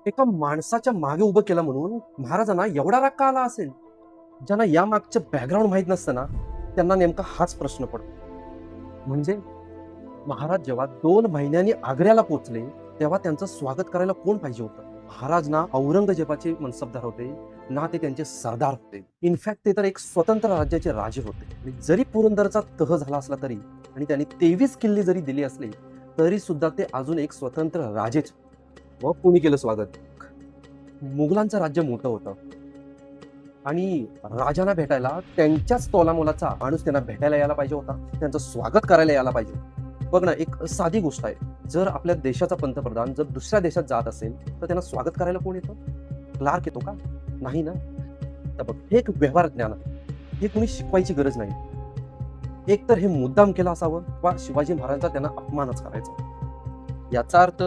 एका माणसाच्या मागे उभं केलं म्हणून महाराजांना एवढा राग का आला असेल? ज्यांना या मागचं बॅकग्राऊंड माहित नसतं ना, त्यांना नेमका हाच प्रश्न पडतो. म्हणजे महाराज जेव्हा 2 महिन्यांनी आग्र्याला पोहोचले तेव्हा त्यांचं स्वागत करायला कोण पाहिजे होतं? महाराज ना औरंगजेबाचे मनसबदार होते, ना ते त्यांचे सरदार होते. इनफॅक्ट ते तर एक स्वतंत्र राज्याचे राजे होते. आणि जरी पुरंदरचा तह झाला असला तरी आणि त्यांनी 23 किल्ले जरी दिले असले तरी सुद्धा ते अजून एक स्वतंत्र राजेच. मग कोणी केलं स्वागत? मुघलांचं राज्य मोठं होतं आणि राजांना भेटायला त्यांच्याच तोलामोलाचा माणूस त्यांना भेटायला यायला पाहिजे होता, त्यांचं स्वागत करायला यायला पाहिजे. बघ ना, एक साधी गोष्ट आहे. जर आपल्या देशाचा पंतप्रधान जर दुसऱ्या देशात जात असेल तर त्यांना स्वागत करायला कोण येतं? क्लार्क येतो का? नाही ना. तर बघ, हे एक व्यवहार ज्ञान आहे. हे कुणी शिकवायची गरज नाही. एक तर हे मुद्दाम केलं असावं वा शिवाजी महाराजांचा त्यांना अपमानच करायचा. याचा अर्थ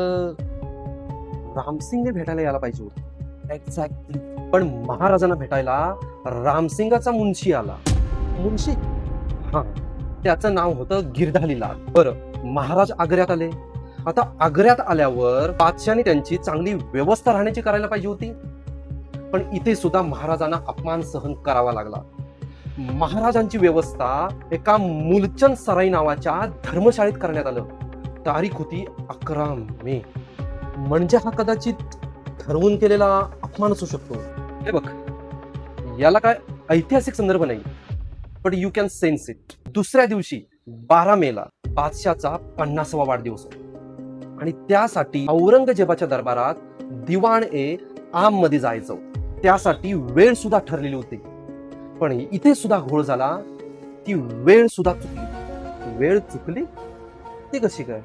रामसिंगने भेटायला यायला पाहिजे होतं. एक्झॅक्टली. पण महाराजांना भेटायला रामसिंगाचा मुन्शी आला. मुन्शी? हा, त्याचं नाव होतं गिरधारी लाल. बरं, महाराज आग्र्यात आले. आता आग्र्यात आल्यावर बादशाने त्यांची चांगली व्यवस्था राहण्याची करायला पाहिजे होती. पण इथे सुद्धा महाराजांना अपमान सहन करावा लागला. महाराजांची व्यवस्था एका मुलचंद सराई नावाच्या धर्मशाळेत करण्यात आलं. तारीख होती 11 मे. म्हणजे हा कदाचित ठरवून केलेला अपमान असू शकतो. हे बघ, याला काय ऐतिहासिक संदर्भ नाही, पण यू कॅन सेन्स इट. दुसऱ्या दिवशी 12 मेला बादशाचा 50वा वाढदिवस होता आणि त्यासाठी औरंगजेबाच्या दरबारात दिवाण ए आम मध्ये जायचं. त्यासाठी वेळ सुद्धा ठरलेली होती. पण इथे सुद्धा घोळ झाला. ती वेळ सुद्धा चुकली. वेळ चुकली ती कशी काय?